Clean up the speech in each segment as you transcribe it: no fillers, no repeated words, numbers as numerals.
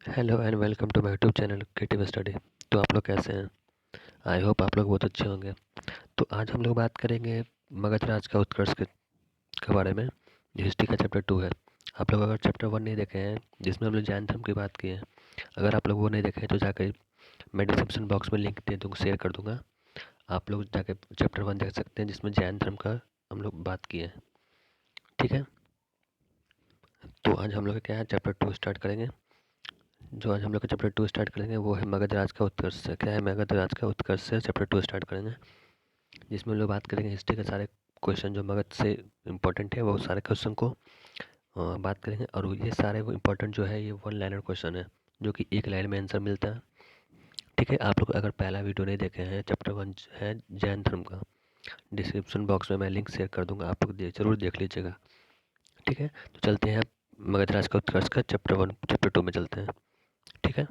Hello and welcome to my YouTube channel creative study. तो आप लोग कैसे हैं? आई होप आप लोग बहुत अच्छे होंगे। तो आज हम लोग बात करेंगे मगध राज का उत्कर्ष के बारे में, जो हिस्ट्री का चैप्टर 2 है। आप लोग अगर चैप्टर 1 नहीं देखे हैं, जिसमें हम लोग जैन धर्म की बात की है, अगर आप लोग वो नहीं देखे हैं तो जाकर मैं डिस्क्रिप्शन बॉक्स में लिंक दे दूँगा, शेयर कर दूँगा। आप लोग जाकर चैप्टर 1 देख सकते हैं, जिसमें जैन धर्म का हम लोग बात किए हैं। ठीक है, तो आज हम लोग क्या है, चैप्टर 2 स्टार्ट करेंगे। जो आज हम लोग का चैप्टर 2 स्टार्ट करेंगे वो है मगध राज का उत्कर्ष से। क्या है, मगध राज का उत्कर्ष से चैप्टर 2 स्टार्ट करेंगे, जिसमें हम लोग बात करेंगे हिस्ट्री के सारे क्वेश्चन जो मगध से इम्पोर्टेंट है, वो सारे क्वेश्चन को बात करेंगे। और ये सारे वो इम्पोर्टेंट जो है, ये वन लाइनर क्वेश्चन है, जो कि एक लाइन में आंसर मिलता है। ठीक है, आप लोग अगर पहला वीडियो नहीं देखे हैं, चैप्टर 1 है जैन धर्म का, डिस्क्रिप्शन बॉक्स में मैं लिंक शेयर कर दूंगा, आप लोग जरूर देख लीजिएगा। ठीक है, तो चलते हैं मगध राज का उत्कर्ष का चैप्टर 1 चैप्टर 2 में चलते हैं। ठीक है,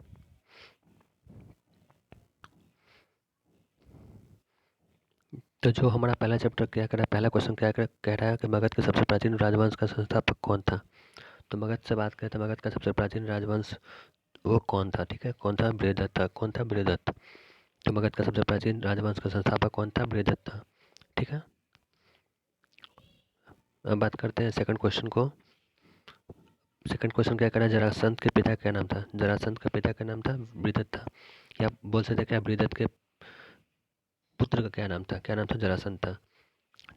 तो जो हमारा पहला चैप्टर क्या कह रहा है, पहला क्वेश्चन क्या कह रहा है कि मगध के सबसे प्राचीन राजवंश का संस्थापक कौन था। तो मगध से बात करें तो मगध का सबसे प्राचीन राजवंश वो कौन था। ठीक है, कौन था? बृहदत्त था। कौन था? बृहदत्त। तो मगध का सबसे प्राचीन राजवंश का संस्थापक कौन था? बृहदत्त था। ठीक है, अब बात करते हैं सेकंड क्वेश्चन को। सेकंड क्वेश्चन क्या कह रहा है, जरासंध के पिता का क्या नाम था। जरासंध का पिता का नाम था बृहदत्त था। या बोल सकते क्या, बृहदत्त के पुत्र का क्या नाम था। क्या नाम था? जरासंध था।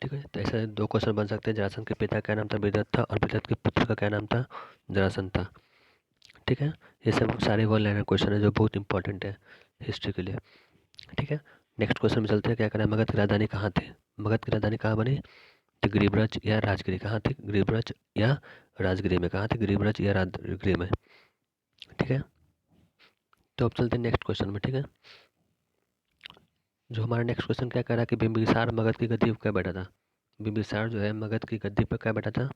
ठीक है, तो ऐसे दो क्वेश्चन बन सकते हैं, जरासंध के पिता का क्या नाम था, बृहदत्त था, और बृहदत्त के पुत्र का क्या नाम था, जरासंध था। ठीक है, ये सब सारे वन लाइनर क्वेश्चन है जो बहुत इंपॉर्टेंट है हिस्ट्री के लिए। ठीक है, नेक्स्ट क्वेश्चन में चलते हैं। क्या करें, मगध की राजधानी कहाँ थी। मगध की राजधानी कहाँ बनी? तो गिरिब्रज या राजगिरी। कहाँ थी? गिरिब्रज या राजगिरी में। कहाँ थी? गिरिब्रज या राजगिरी में। ठीक है, तो अब चलते हैं नेक्स्ट क्वेश्चन में। ठीक है, जो हमारा नेक्स्ट क्वेश्चन क्या कह रहा है कि बिंबिसार मगध की गद्दी पर क्या बैठा था। बिंबिसार जो है मगध की गद्दी पर क्या बैठा था।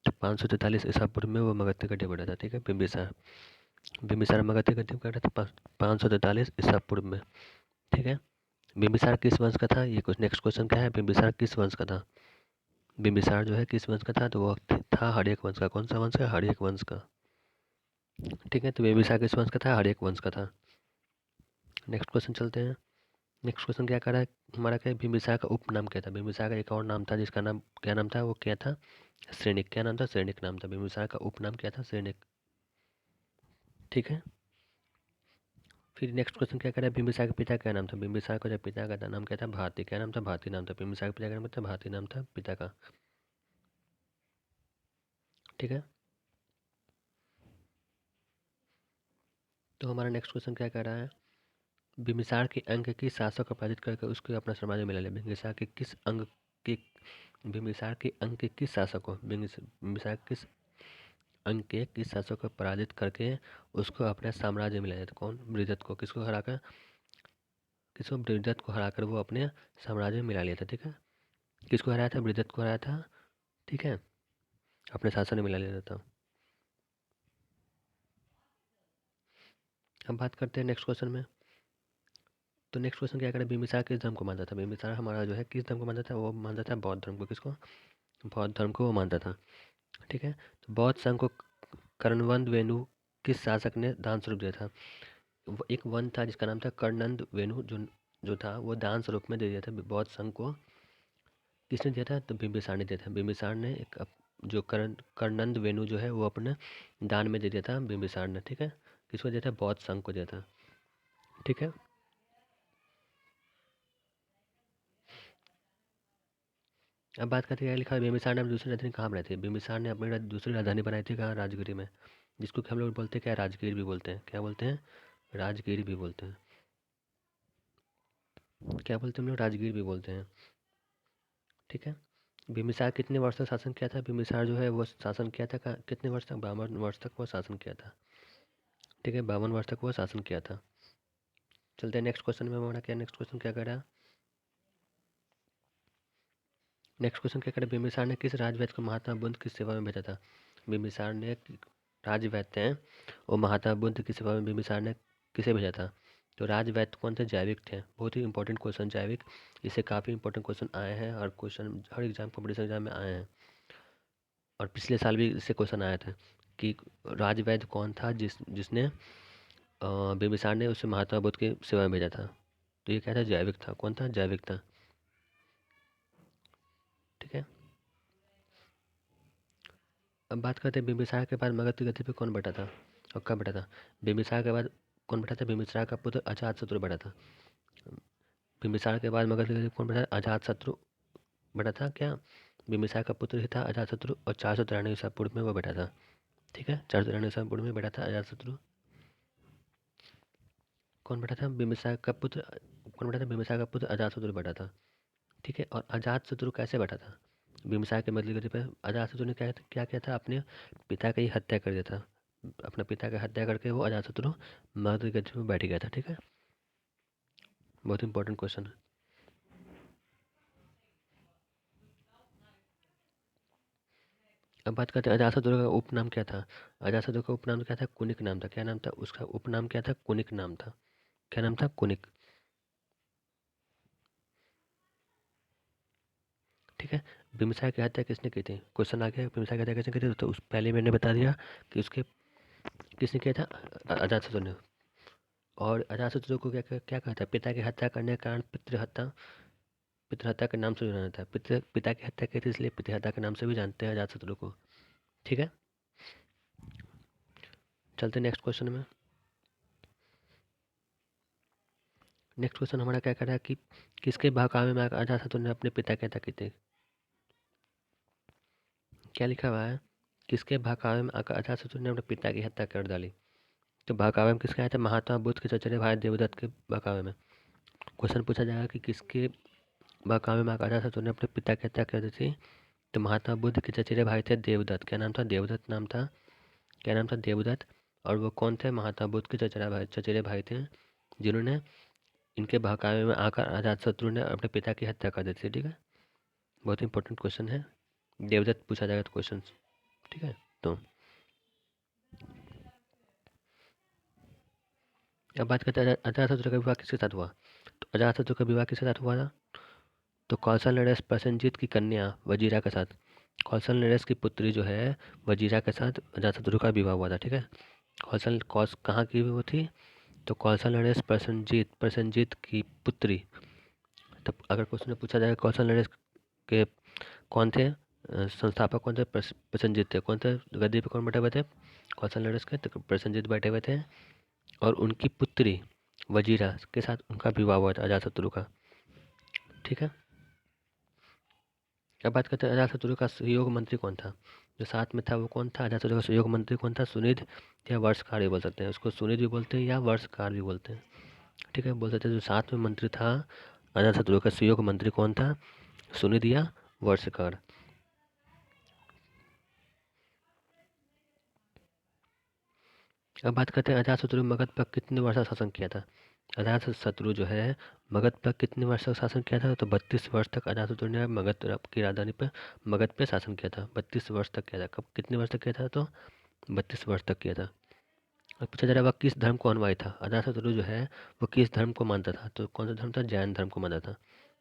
तो 543 ईसा पूर्व में वो मगध की गद्दी पर बैठा था। ठीक है, बिंबिसार। बिंबिसार मगध की गद्दी पर बैठा था 543 ईसा पूर्व में। ठीक है, बिंबिसार किस वंश का था। ये कुछ नेक्स्ट क्वेश्चन क्या है, बिंबिसार किस वंश का था। बिंबिसार जो है किस वंश का था, तो वो था हर्यक वंश का। कौन सा वंश है? हर्यक वंश का। ठीक है, तो बिंबिसार किस वंश का था? हर्यक वंश का था। नेक्स्ट क्वेश्चन चलते हैं। नेक्स्ट क्वेश्चन क्या कर रहा है हमारा, क्या बिंबिसार का उपनाम क्या था। बिंबिसार का एक और नाम था, जिसका नाम क्या नाम था, वो क्या था? श्रेणिक। क्या नाम था? श्रेणिक नाम था। बिंबिसार का उपनाम क्या था? श्रेणिक। ठीक है, फिर नेक्स्ट क्वेश्चन क्या कर रहा है, बिंबिसार के पिता क्या नाम था। बिंबिसार का जो पिता का नाम क्या था? भारती। क्या नाम था? भारती नाम था। बिंबिसार के पिता का नाम था भारती, नाम था पिता का। ठीक है, तो हमारा नेक्स्ट क्वेश्चन क्या कर रहा है, बिम्बिसार के अंक किस शासक को पराजित करके उसको अपना साम्राज्य मिला लिया। बिम्बिसार के किस अंग के बिम्बिसार के अंक के किस शासक को बिम्बिसार किस अंक के किस शासक को पराजित करके उसको अपना साम्राज्य मिला लिया था। कौन? बृहदत्त को। किसको हराकर? किसको? बृहदत्त को हराकर वो अपने साम्राज्य में मिला लिया था। ठीक है, किसको हराया था? बृहदत्त को हराया था। ठीक है, अपने शासन में मिला लिया था। हम बात करते हैं नेक्स्ट क्वेश्चन में। तो नेक्स्ट क्वेश्चन क्या करें, बिम्बिसार किस धर्म को मानता था। बिम्बिसार हमारा जो है किस धर्म को मानता था, वो मानता था बौद्ध धर्म को। किसको? बौद्ध धर्म को वो मानता था। ठीक है, तो बौद्ध संघ को कर्णवंद वेणु किस शासक ने दान स्वरूप दिया था। एक वन था जिसका नाम था कर्णनंद वेणु, जो जो था वो दान स्वरूप में दे दिया था बौद्ध संघ को। किसने दिया था? तो बिम्बिसार ने दिया था। बिम्बिसार ने एक जो कर्णनंद वेणु जो है वो अपने दान में दे दिया था बिम्बिसार ने। ठीक है, किसको दिया था? बौद्ध संघ को दिया था। ठीक है, अब बात करते हैं, क्या लिखा है, बिम्बिसार ने अपनी दूसरी राजधानी कहाँ बनाई थी। बिम्बिसार ने अपनी दूसरी राजधानी बनाई थी कहाँ? राजगिरी में, जिसको कि हम लोग बोलते हैं क्या? राजगीर भी बोलते हैं। क्या बोलते हैं? राजगीर भी बोलते हैं। क्या बोलते हैं हम लोग? राजगीर भी बोलते हैं। ठीक है, बिम्बिसार कितने वर्ष तक शासन किया था। बिम्बिसार जो है वो शासन किया था कितने वर्ष तक? 52 वर्ष तक वो शासन किया था। ठीक है, 52 वर्ष तक वो शासन किया था। चलते हैं नेक्स्ट क्वेश्चन में। हमारा क्या नेक्स्ट क्वेश्चन क्या कर रहा है, नेक्स्ट क्वेश्चन क्या कर रहा है, बिम्बिसार ने किस राजवैद्य को महात्मा बुद्ध की सेवा में भेजा था। बिम्बिसार ने राजवैद्य हैं वो महात्मा बुद्ध की सेवा में बिम्बिसार ने किसे भेजा था। तो राजवैद्य कौन थे? जैविक थे। बहुत ही इंपॉर्टेंट क्वेश्चन जैविक, इससे काफ़ी इंपॉर्टेंट क्वेश्चन आए हैं और क्वेश्चन हर एग्जाम कॉम्पिटिशन एग्जाम में आए हैं, और पिछले साल भी इससे क्वेश्चन आया था। कि राजवैद्य कौन था जिसने बिम्बिसार ने उसे महात्मा बुद्ध की सेवा में भेजा था। तो ये क्या था, जैविक था। कौन था, जैविक था। ठीक है, अब बात करते हैं बिम्बिसार के बाद मगध की गद्दी पे कौन बैठा था और कब बैठा था। बिम्बिसार के बाद कौन बैठा था, बिम्बिसार का पुत्र अजातशत्रु बैठा था। बिम्बिसार के बाद मगध की गद्दी पे कौन बैठा था, अजातशत्रु बैठा था। क्या, बिम्बिसार का पुत्र ही था अजातशत्रु, और 493 ईसा पूर्व में वो बैठा था। ठीक है, 493 ईसा पूर्व में बैठा था अजातशत्रु। कौन बैठा था, बिम्बिसार का पुत्र। कौन बैठा था, बिम्बिसार का पुत्र अजातशत्रु बैठा था। ठीक है, और अजातशत्रु कैसे बैठा था, बिम्बिसार के बदले गद्दी पे अजातशत्रु ने क्या किया था, अपने पिता की हत्या कर दिया था। अपने पिता की हत्या करके वो अजातशत्रु मगध की गद्दी पे बैठ गया था। ठीक है, बहुत इंपॉर्टेंट क्वेश्चन है। अब बात करते हैं अजातशत्रु का उपनाम क्या था। अजातशत्रु का उपनाम क्या था, कुनिक नाम था। क्या नाम था उसका, उपनाम क्या था, कुनिक नाम था। क्या नाम था, कुनिक। ठीक है, बिम्बिसार की हत्या किसने की थी, क्वेश्चन आ गया, बिम्बिसार की हत्या किसने की थी। तो उस पहले मैंने बता दिया कि उसके किसने किया था, अजातशत्रु ने। और अजातशत्रु को क्या क्या कहा था, पिता की हत्या करने के कारण पितृहत्या के नाम से भी जाना था। पिता की हत्या की थी, इसलिए पितृहत्या के नाम से भी जानते हैं अजातशत्रु को। ठीक है, चलते नेक्स्ट क्वेश्चन में। नेक्स्ट क्वेश्चन हमारा क्या कर रहा है कि किसके बहकावे में अजातशत्रु ने अपने पिता की हत्या की थी। क्या लिखा हुआ है, किसके बहकावे में अजातशत्रु ने अपने पिता की हत्या कर डाली। तो बहकावे में किसके आया था, महात्मा बुद्ध के चचेरे भाई देवदत्त के बहकावे में। क्वेश्चन पूछा जाएगा कि किसके बहकावे में अजातशत्रु ने अपने पिता की हत्या कर दी थी। तो महात्मा बुद्ध के चचेरे भाई थे देवदत्त। क्या नाम था, देवदत्त नाम था। क्या नाम था, देवदत्त। और वो कौन थे, महात्मा बुद्ध के चचेरे भाई थे, जिन्होंने इनके बहकावे में आकर अजातशत्रु ने अपने पिता की हत्या कर दी थी। ठीक है, बहुत इंपॉर्टेंट क्वेश्चन है, देवदत्त पूछा जाएगा तो क्वेश्चन। ठीक है, तो अब बात करते हैं अजातशत्रु का विवाह किसके साथ हुआ। तो अजातशत्रु का विवाह किसके साथ हुआ था, तो कौशल नरेश प्रसेनजीत की कन्या वजीरा के साथ, कौशल नरेश की पुत्री जो है वजीरा के साथ अजातशत्रु का विवाह हुआ था। ठीक है, कहाँ की वो थी, तो कौशल नरेश प्रसेनजीत की पुत्री। तब अगर क्वेश्चन में पूछा जाए कौशल नरेश के कौन थे संस्थापक, कौन थे, प्रसेनजीत थे। कौन थे, गद्दी पे कौन बैठे हुए थे, कौशल नरेश के, तो प्रसेनजीत बैठे हुए थे। और उनकी पुत्री वजीरा के साथ उनका विवाह हुआ था अजातशत्रु का। ठीक है, अब बात करते हैं अजातशत्रु का सहयोग मंत्री कौन था। जो साथ में था वो कौन था, अजातशत्रु का सहयोग मंत्री कौन था, सुनिध या वर्षकार भी बोल सकते हैं उसको, सुनिध भी बोलते हैं या वर्षकार भी बोलते हैं। ठीक है, बोल सकते हैं जो साथ में मंत्री था अजातशत्रु का सहयोग मंत्री कौन था, सुनिध या वर्षकार। अब बात करते हैं अजातशत्रु ने मगध पर कितने वर्ष शासन किया था। अजातशत्रु जो है मगध पर कितने वर्ष तक शासन किया था, तो 32 वर्ष तक अजातशत्रु ने मगध की राजधानी पर मगध पे शासन किया था। 32 वर्ष तक किया था। कब, कितने वर्ष तक किया था, तो 32 वर्ष तक किया था। और पूछा जा रहा है वह किस धर्म को अनुयायी था। अजातशत्रु जो है वो किस धर्म को मानता था, तो कौन सा धर्म था, जैन धर्म को मानता था।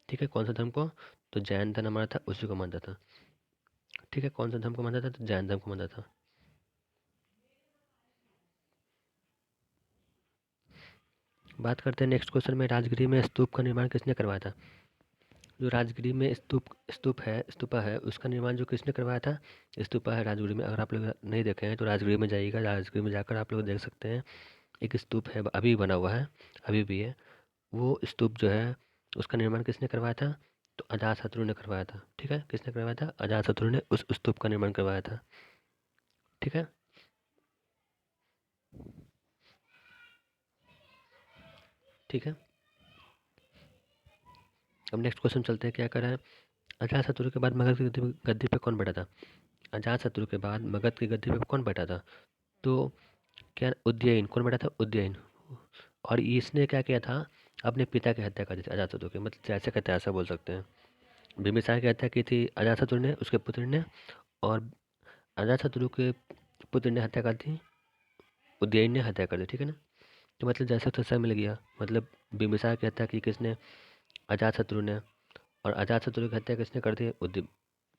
ठीक है, कौन सा धर्म को, तो जैन धर्म हमारा था उसी को मानता था। ठीक है, कौन सा धर्म को मानता था, तो जैन धर्म को मानता था। बात करते हैं नेक्स्ट क्वेश्चन में, राजगिरी में स्तूप का निर्माण किसने करवाया था। जो राजगिरी में स्तूपा है उसका निर्माण जो किसने करवाया था, स्तूपा है राजगिरी में। अगर आप लोग नहीं देखे हैं तो राजगिरी में जाइएगा, राजगिरी में जाकर आप लोग देख सकते हैं, एक स्तूप है अभी बना हुआ है, अभी भी है। वो स्तूप जो है उसका निर्माण किसने करवाया था, तो अजातशत्रु ने करवाया था। ठीक है, किसने करवाया था, अजातशत्रु ने उस स्तूप का निर्माण करवाया था। ठीक है, ठीक है, अब नेक्स्ट क्वेश्चन चलते हैं, क्या करा है, अजातशत्रु के बाद मगध की गद्दी पे कौन बैठा था। अजातशत्रु के बाद मगध की गद्दी पे कौन बैठा था, तो क्या, उदयन। कौन बैठा था, उदयन। और इसने क्या किया था, अपने पिता की हत्या कर दी थी अजातशत्रु की, मतलब जैसे कहते हैं ऐसा बोल सकते हैं। बिम्बिसार की हत्या की थी अजातशत्रु ने, उसके पुत्र ने। और अजातशत्रु के पुत्र ने हत्या कर दी, उदयन ने हत्या कर दी। ठीक है ना, तो मतलब जैसे तैसा मिल गया, मतलब बिम्बिसार की हत्या की किसने, अजातशत्रु ने। और अजातशत्रु की हत्या किसने कर दी,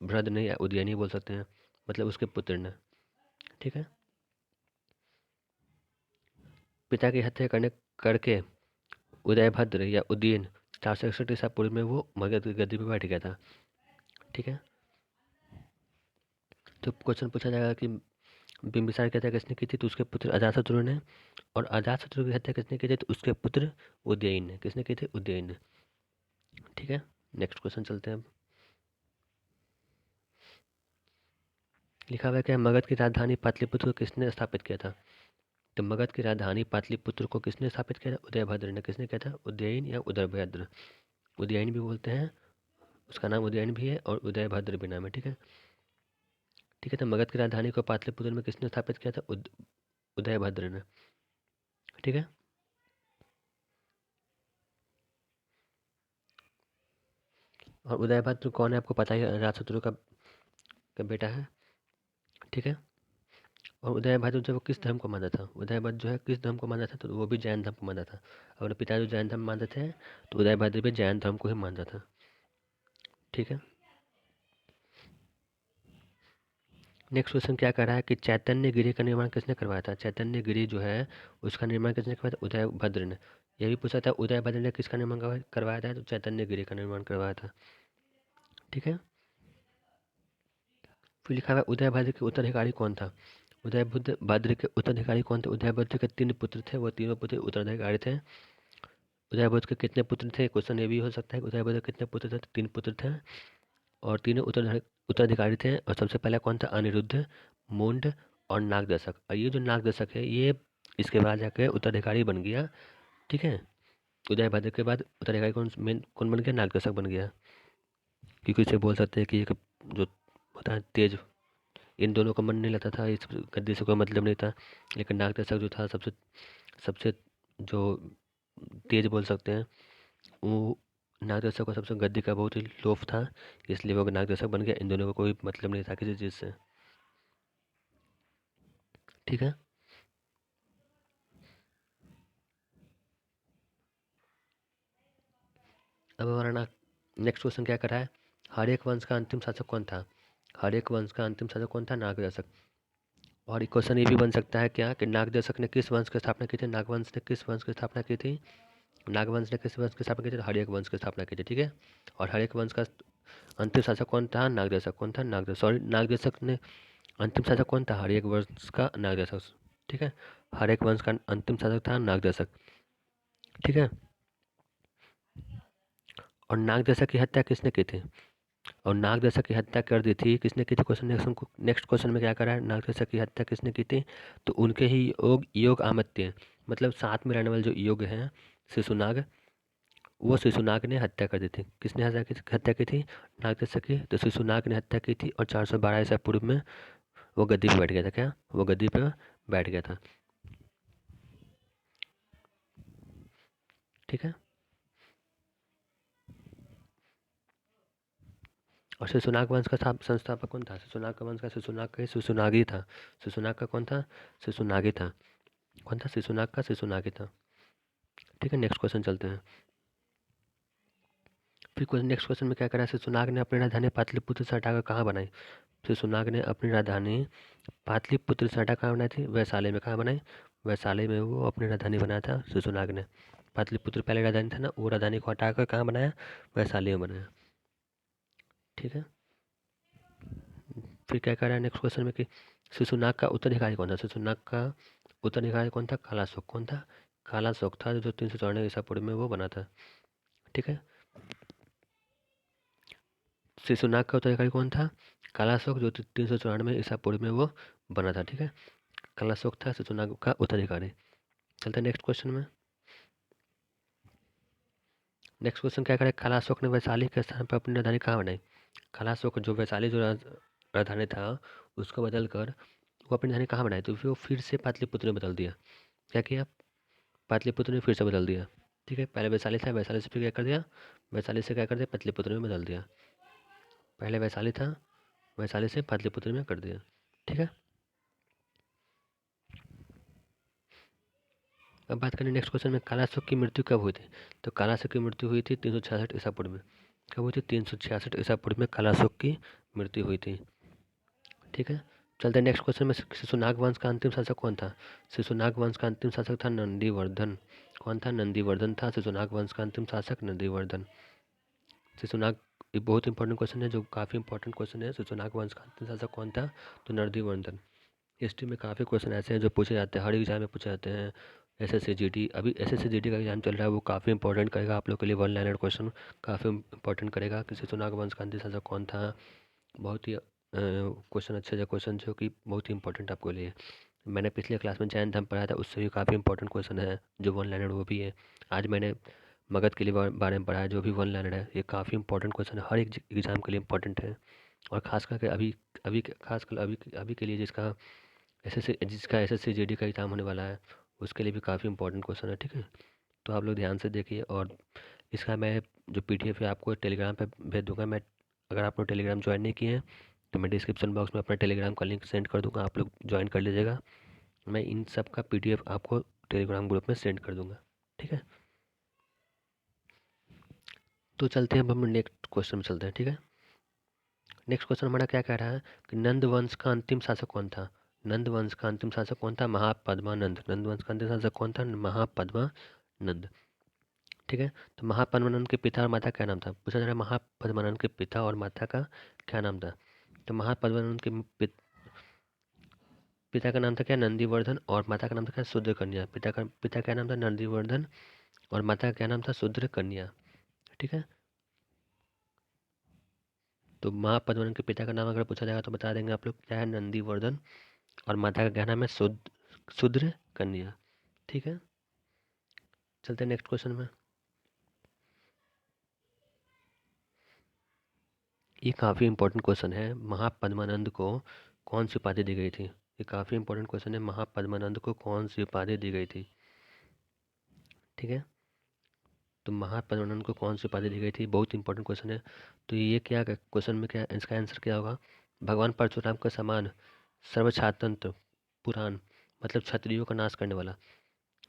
भ्रद ने या उदयन ही बोल सकते हैं, मतलब उसके पुत्र ने। ठीक है, पिता की हत्या करके उदयभद्र या उदयन 461 ईसा पूर्व में वो मगध की गद्दी पर बैठ गया था। ठीक है, तो क्वेश्चन पूछा जाएगा कि बिंबिसार की हत्या किसने की थी, तो उसके पुत्र अजातशत्रु ने, और अजातशत्रु की हत्या किसने की थी, तो उसके पुत्र उदयन ने। किसने की थी, उदयन ने। ठीक है, नेक्स्ट क्वेश्चन चलते हैं। अब लिखा हुआ है क्या, मगध की राजधानी पाटलिपुत्र को किसने स्थापित किया था, तो मगध की राजधानी पाटलिपुत्र को किसने स्थापित किया था, उदयभद्र ने। किसने किया था, उदयन या उदयभद्र। उदयन भी बोलते हैं, उसका नाम उदयन भी है और उदयभद्र भी नाम है। ठीक है, ठीक है, तो मगध की राजधानी को पाटलिपुत्र में किसने स्थापित किया था, उदयभद्र ने। ठीक है, और उदयभद्र कौन है, आपको पता ही है, अजातशत्रु का बेटा है। ठीक है, और उदयभद्र जो वो किस धर्म को मानता था, उदयभद्र जो है किस धर्म को मानता था, तो वो भी जैन धर्म को मानता था। और पिता जो जैन धर्म मानते थे, तो उदयभद्र भी जैन धर्म को ही मानता था। ठीक है, नेक्स्ट क्वेश्चन क्या कर रहा है कि चैतन्य गिरी का निर्माण किसने करवाया था। चैतन्य गिरी जो है उसका निर्माण किसने करवाया था, उदयभद्र ने। यह भी पूछा था उदयभद्र ने किसका निर्माण करवाया था, तो चैतन्य गिरी का निर्माण करवाया था। ठीक है, फिर लिखा हुआ उदयभद्र के उत्तराधिकारी कौन था। उदयभद्र के उत्तराधिकारी कौन थे, उदयभद्र के 3 पुत्र थे, वो तीनों पुत्र उत्तराधिकारी थे। उदयभद्र के कितने पुत्र थे, क्वेश्चन ये भी हो सकता है कि उदयभद्र के कितने पुत्र थे, 3 पुत्र थे और तीनों उत्तराधिकारी थे। और सबसे पहला कौन था, अनिरुद्ध, मुंड और नागदशक। और ये जो नागदशक है ये इसके बाद जाकर उत्तराधिकारी बन गया। ठीक है, उदयभद्र के बाद उत्तराधिकारी कौन बन गया, नागदशक बन गया। क्योंकि इसे बोल सकते हैं कि एक जो होता है तेज, इन दोनों का मन नहीं लगता था, इस गद्दी से कोई मतलब नहीं था। लेकिन नागदशक जो था सबसे सबसे जो तेज बोल सकते हैं, वो नागदशक को सबसे गद्दी का बहुत ही लोभ था, इसलिए वो नागदशक बन गया। इन दोनों को कोई मतलब नहीं था किसी चीज़ से। ठीक है, अब हमारा नेक्स्ट क्वेश्चन क्या कर रहा है, हर्यक वंश का अंतिम शासक कौन था। हर्यक वंश का अंतिम शासक कौन था, नागदशक। और एक क्वेश्चन ये भी बन सकता है क्या कि नागदशक ने किस वंश की स्थापना की थी, नागवंश ने किस वंश की स्थापना की थी, नागवंश ने किस वंश की स्थापना की थी, हर्यक वंश की स्थापना की थी। ठीक है, और हर्यक वंश का अंतिम शासक कौन था, नागदशक। कौन था, नागदशक। सॉरी, नागदशक ने अंतिम शासक कौन था, हर्यक वंश का नागदशक। ठीक है, हर्यक वंश का अंतिम शासक था नागदशक। ठीक है, और नागदशक की हत्या किसने की थी, और नागदशक की हत्या कर दी थी किसने की थी, क्वेश्चन नेक्स्ट क्वेश्चन में क्या करा है, नागदशक की हत्या किसने की थी, तो उनके ही योग आमत्य, मतलब साथ में रहने वाले जो योग हैं शिशुनाग, वो शिशुनाग ने हत्या कर दी थी। किसने हत्या की थी, नागदशक की, तो शिशुनाग ने हत्या की थी। और 412 ईसा पूर्व में वो गद्दी पे बैठ गया था। क्या, वो गद्दी पे बैठ गया था। ठीक है, और शिशुनाग वंश का संस्थापक कौन था, शिशुनाग का वंश का शिशुनागी था। शिशुनाग का कौन था, शिशुनागी था। कौन था, शिशुनाग का शिशुनागी था। ठीक है, नेक्स्ट क्वेश्चन चलते हैं। फिर नेक्स्ट क्वेश्चन में क्या करा, शिशुनाग ने अपनी राजधानी पाटलिपुत्र से हटाकर कहाँ बनाई। शिशुनाग ने अपनी राजधानी पाटलिपुत्र से हटा कहाँ बनाई थी, वैशाली में। कहाँ बनाई, वैशाली में वो अपनी राजधानी बनाया था शिशुनाग ने। पाटलिपुत्र पहले राजधानी था ना, वो राजधानी को हटाकर कहाँ बनाया, वैशाली में बनाया। ठीक है, फिर क्या कह रहा है नेक्स्ट क्वेश्चन में कि शिशुनाग का उत्तराधिकारी कौन था। शिशुनाग का उत्तराधिकारी कौन था, कालाशोक। कौन था, कालाशोक था, जो 394 ईसा पूर्व में वो बना था। ठीक है, शिशुनाग का उत्तराधिकारी कौन था, कालाशोक, जो 394 ईसा पूर्व में वो बना था। ठीक है, कालाशोक था शिशुनाग का उत्तराधिकारी। चलते हैं नेक्स्ट क्वेश्चन में। नेक्स्ट क्वेश्चन क्या करे, कालाशोक ने वैशाली के स्थान पर अपनी राजधानी कहाँ बनाई। कालाशोक जो वैशाली जो राजधानी था उसको बदल कर वो अपनी राजधानी कहाँ बनाई, तो वो फिर से पाटलिपुत्र में बदल दिया। क्या किया, पाटलिपुत्र में फिर से बदल दिया। ठीक है, पहले वैशाली था, वैशाली से फिर क्या कर दिया, वैशाली से क्या कर दिया, पाटलिपुत्र में बदल दिया। पहले वैशाली था, वैशाली से पाटलिपुत्र में कर दिया। ठीक है, अब बात करें नेक्स्ट क्वेश्चन में, कालाशोक की मृत्यु कब हुई थी। तो कालाशोक की मृत्यु हुई थी 366 ईसा पूर्व में। कब हुई थी, 366 ईसा पूर्व में कालाशोक की मृत्यु हुई थी। ठीक है, चलते हैं नेक्स्ट क्वेश्चन में। शिशुनाग वंश का अंतिम शासक कौन था? शिशुनाग वंश का अंतिम शासक था नंदीवर्धन। कौन था? नंदीवर्धन था शिशुनाग वंश का अंतिम शासक, नंदीवर्धन। शिशुनाग, ये बहुत इंपॉर्टेंट क्वेश्चन है, जो काफ़ी इंपॉर्टेंट क्वेश्चन है। शिशुनाग वंश का अंतिम शासक कौन था? तो नंदीवर्धन। हिस्ट्री में काफ़ी क्वेश्शन ऐसे हैं जो पूछे जाते हैं, हर एग्जाम में पूछे जाते हैं। एसएससी जीडी, अभी एसएससी जीडी का एग्जाम चल रहा है, वो काफ़ी इंपॉर्टेंट करेगा आप लोग के लिए। वन लाइनर क्वेश्चन काफ़ी इंपॉर्टेंट करेगा कि शिशुनाग वंश का अंतिम शासक कौन था। बहुत ही क्वेश्चन अच्छे से क्वेश्चन जो कि बहुत ही इंपॉर्टेंट आपके लिए। मैंने पिछले क्लास में जैन धर्म पढ़ाया था, उससे भी काफ़ी इंपॉर्टेंट क्वेश्चन है जो वन लाइनर वो भी है। आज मैंने मगध के लिए बारे में पढ़ा है जो भी वन लाइनर है। ये काफ़ी इंपॉर्टेंट क्वेश्चन है, हर एक एग्जाम के लिए इंपॉर्टेंट है। और खास करके अभी अभी खासकर अभी के लिए जिसका एसएससी जीडी का एग्ज़ाम होने वाला है, उसके लिए भी काफ़ी इंपॉर्टेंट क्वेश्चन है। ठीक है, तो आप लोग ध्यान से देखिए। और इसका मैं जो पीडीएफ है आपको टेलीग्राम पे भेज दूंगा। मैं, अगर आप लोग टेलीग्राम ज्वाइन नहीं किए हैं तो मैं डिस्क्रिप्शन बॉक्स में अपना टेलीग्राम का लिंक सेंड कर दूंगा, आप लोग ज्वाइन कर लीजिएगा। मैं इन सब का पीडीएफ आपको टेलीग्राम ग्रुप में सेंड कर दूंगा। ठीक है, तो चलते हैं, अब हम नेक्स्ट क्वेश्चन में चलते हैं। ठीक है, नेक्स्ट क्वेश्चन हमारा क्या कह रहा है कि नंद वंश का अंतिम शासक कौन था? नंद वंश का अंतिम शासक कौन था? महापद्मानंद। नंद वंश का अंतिम शासक कौन था? महापद्मानंद। ठीक है, तो महापद्मानंद के पिता और माता क्या नाम था? पूछा जा रहा है महापद्मानंद के पिता और माता का क्या नाम था? तो महापद्मानंद के पिता का नाम था क्या? नंदीवर्धन। और माता का नाम था क्या? शूद्र कन्या। पिता का नाम था नंदीवर्धन और माता का क्या नाम था? शूद्र कन्या। ठीक है, तो महापद्मानंद के पिता का नाम अगर पूछा जाएगा तो बता देंगे आप लोग क्या है? नंदीवर्धन। और माता का क्या नाम है? शूद्र कन्या। ठीक है, चलते हैं नेक्स्ट क्वेश्चन में। ये काफ़ी इंपॉर्टेंट क्वेश्चन है। महापद्मानंद को कौन सी उपाधि दी गई थी? ये काफ़ी इंपॉर्टेंट क्वेश्चन है। महापद्मानंद को कौन सी उपाधि दी गई थी? ठीक है, तो महापद्मानंद को कौन सी उपाधि दी गई थी? बहुत इंपॉर्टेंट क्वेश्चन है। तो ये क्या क्वेश्चन में क्या इसका आंसर क्या होगा? भगवान परशुराम का समान सर्वछातंत्र पुराण, मतलब क्षत्रियों का नाश करने वाला।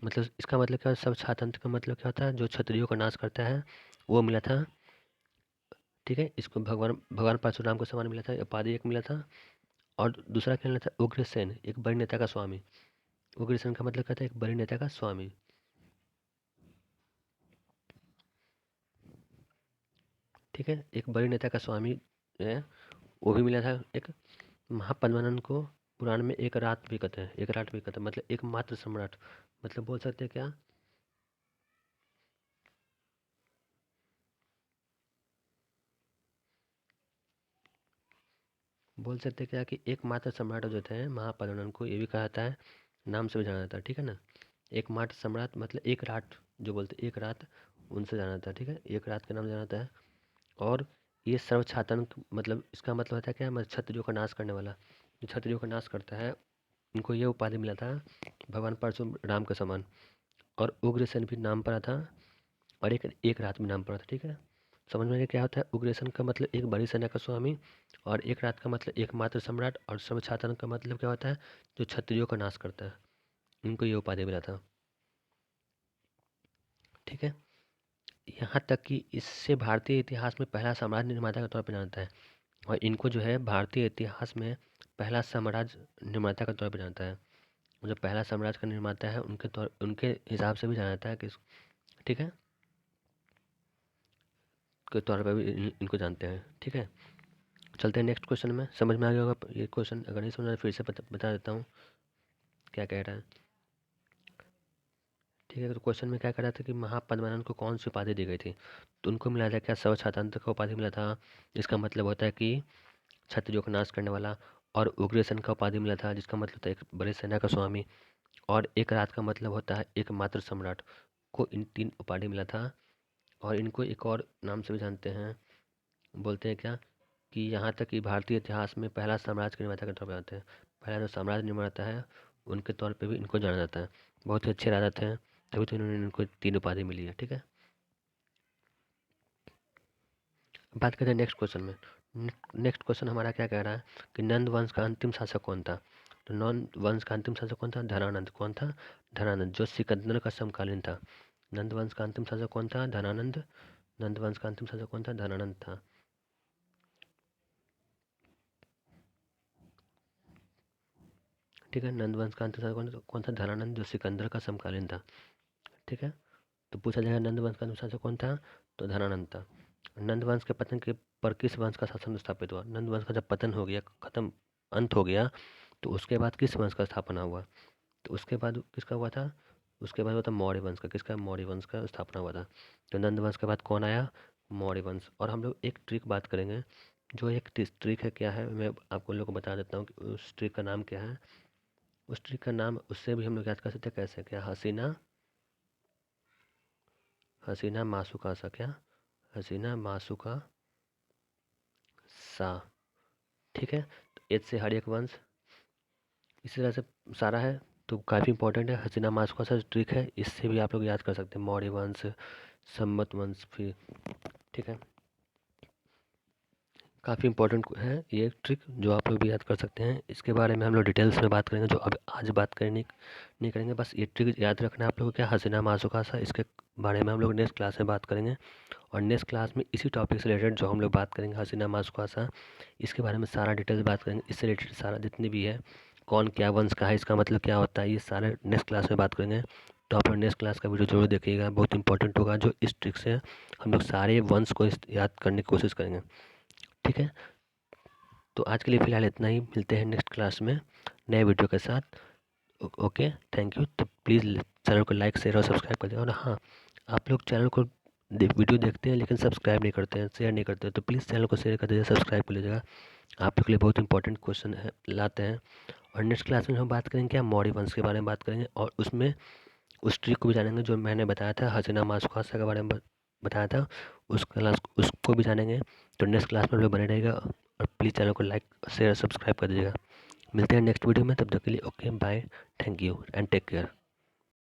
मतलब इसका मतलब क्या? सर्वछातंत्र का मतलब क्या होता है? जो क्षत्रियों का नाश करता है, वो मिला था। ठीक है, इसको भगवान भगवान परशुराम को समान मिला था, उपाधि एक मिला था। और दूसरा क्या मिला था? उग्रसेन, एक बड़े नेता का स्वामी। उग्रसेन का मतलब क्या था? एक बड़े नेता का स्वामी। ठीक है, एक बड़े नेता का स्वामी है, वो भी मिला था एक। महापद्मानंद को पुराण में एक रात भी कहते हैं, एक रात भी कहते हैं, मतलब एकमात्र सम्राट, मतलब बोल सकते हैं क्या? बोल सकते हैं क्या कि एकमात्र सम्राट जो थे महापद्मानंद को, ये भी कहा जाता है, नाम से भी जाना जाता है। ठीक है ना, एकमात्र सम्राट मतलब एक रात, जो बोलते हैं एक रात, उनसे जाना जाता है। ठीक है, एक रात के नाम जाना जाता है। और ये सर्वछातन मतलब इसका मतलब होता है क्या? मतलब क्षत्रियों का नाश करने वाला, जो क्षत्रियों का नाश करता है, उनको ये उपाधि मिला था भगवान परशुराम के समान। और उग्रसेन भी नाम पड़ा था, और एक एक रात में नाम पड़ा था। ठीक है, समझ में आ गया क्या होता है? उग्रसेन का मतलब एक बड़ी सेना का स्वामी, और एक रात का मतलब एकमात्र सम्राट, और सर्वछातन का मतलब क्या होता है? जो क्षत्रियों का नाश करता है, इनको ये उपाधि मिला था। ठीक है, यहाँ तक कि इससे भारतीय इतिहास में पहला साम्राज्य निर्माता के तौर पर जानता है। और इनको जो है भारतीय इतिहास में पहला साम्राज्य निर्माता के तौर पर जानता है। जो पहला साम्राज्य का निर्माता है, उनके हिसाब से भी जाना जाता है कि, ठीक है, के तौर पर भी इनको जानते हैं। ठीक है, चलते हैं नेक्स्ट क्वेश्चन में। समझ में आ गया होगा ये क्वेश्चन, अगर नहीं समझ में फिर से बता देता हूँ क्या कह रहा है। ठीक है, तो क्वेश्चन में क्या कह रहा था कि महापद्मानंद को कौन सी उपाधि दी गई थी? तो उनको मिला था क्या? सर्वछातंत्र का उपाधि मिला था, जिसका मतलब होता है कि क्षत्रियों का नाश करने वाला। और उग्रसेन का उपाधि मिला था, जिसका मतलब होता है एक बड़े सेना का स्वामी। और एक रात का मतलब होता है एकमात्र सम्राट। को इन तीन उपाधि मिला था। और इनको एक और नाम से भी जानते हैं, बोलते हैं क्या कि यहाँ तक कि भारतीय इतिहास में पहला साम्राज्य के निर्माता के तौर पर जानते हैं। पहला जो साम्राज्य निर्माता है, उनके तौर पे भी इनको जाना जाता है। बहुत ही अच्छे राजा थे, तभी तो इन्होंने इनको तीन उपाधि मिली है। ठीक है, बात करते हैं नेक्स्ट क्वेश्चन में। नेक्स्ट क्वेश्चन हमारा क्या कह रहा है कि नंद वंश का अंतिम शासक कौन था? तो नंद वंश का अंतिम शासक कौन था? धनानंद। कौन था? धनानंद, जो सिकंदर का समकालीन था। नंद वंश का अंतिम शासक कौन था? धनानंद। नंद वंश का अंतिम शासक कौन था? धनानंद था। ठीक है। नंद वंश का अंत कौन था? धनानंद, जो सिकंदर का समकालीन था। ठीक है। तो पूछा जाएगा नंद वंश का अनुशासक कौन था? तो धनानंद था। नंद वंश के पतन के पर किस वंश का शासन स्थापित हुआ? नंद वंश का जब पतन हो गया, खत्म, अंत हो गया, तो उसके बाद किस वंश का स्थापना हुआ? तो उसके बाद किसका हुआ था? उसके बाद हुआ था मौर्य वंश का। किसका? मौर्य वंश का स्थापना हुआ था। तो नंद वंश के बाद कौन आया? मौर्य वंश। और हम लोग एक ट्रिक बात करेंगे, जो एक ट्रिक है, क्या है, मैं आपको लोग को बता देता हूँ कि उस ट्रिक का नाम क्या है। उस ट्रिक का नाम उससे भी हम लोग याद कर सकते हैं। कैसे? क्या? हसीना हसीना मासुका सा। क्या? हसीना मासुका सा। ठीक है। तो एच से हर एक वंश, इसी तरह से सारा है। तो काफ़ी इंपॉर्टेंट है। हसीना मासुका सा ट्रिक है, इससे भी आप लोग याद कर सकते हैं। मौर्य वंश, संवत वंश, फिर, ठीक है, काफ़ी इंपॉर्टेंट है ये ट्रिक, जो आप लोग भी याद कर सकते हैं। इसके बारे में हम लोग डिटेल्स में बात करेंगे, जो अब आज बात करनी नहीं करेंगे। बस ये ट्रिक याद रखना है आप लोगों को। क्या? हसीना मासुका सा। इसके बारे में हम लोग नेक्स्ट क्लास में बात करेंगे। और नेक्स्ट क्लास में इसी टॉपिक से रिलेटेड जो हम लोग बात करेंगे, हसीना मासुका सा, इसके बारे में सारा डिटेल्स बात करेंगे। इससे रिलेटेड सारा जितनी भी है, कौन क्या वंश का है, इसका मतलब क्या होता है, ये सारे नेक्स्ट क्लास में बात करेंगे। तो आप लोग नेक्स्ट क्लास का वीडियो जरूर देखिएगा, बहुत इंपॉर्टेंट होगा। जो इस ट्रिक से हम लोग सारे वंश को याद करने की कोशिश करेंगे। ठीक है। तो आज के लिए फ़िलहाल इतना ही। मिलते हैं नेक्स्ट क्लास में नए वीडियो के साथ। Okay, thank you. तो प्लीज़ चैनल को लाइक, शेयर और सब्सक्राइब कर दीजिए। और हाँ, आप लोग चैनल को वीडियो देखते हैं लेकिन सब्सक्राइब नहीं करते हैं, शेयर नहीं करते हैं, तो प्लीज़ चैनल को शेयर कर दीजिए, सब्सक्राइब कर लीजिएगा। आप लोग के लिए बहुत इंपॉर्टेंट क्वेश्चन है लाते हैं। और नेक्स्ट क्लास में हम बात करेंगे क्या? मौर्य वंश के बारे में बात करेंगे, और उसमें उस ट्रिक को भी जानेंगे जो मैंने बताया था, हसीना मासुकासा के बारे में बताया था, उस क्लास उसको भी जानेंगे। तो नेक्स्ट क्लास में हम लोग बने रहेगा। और प्लीज़ चैनल को लाइक, शेयर, सब्सक्राइब कर दीजिएगा। मिलते हैं नेक्स्ट वीडियो में, तब तक के लिए okay bye, thank you and take care.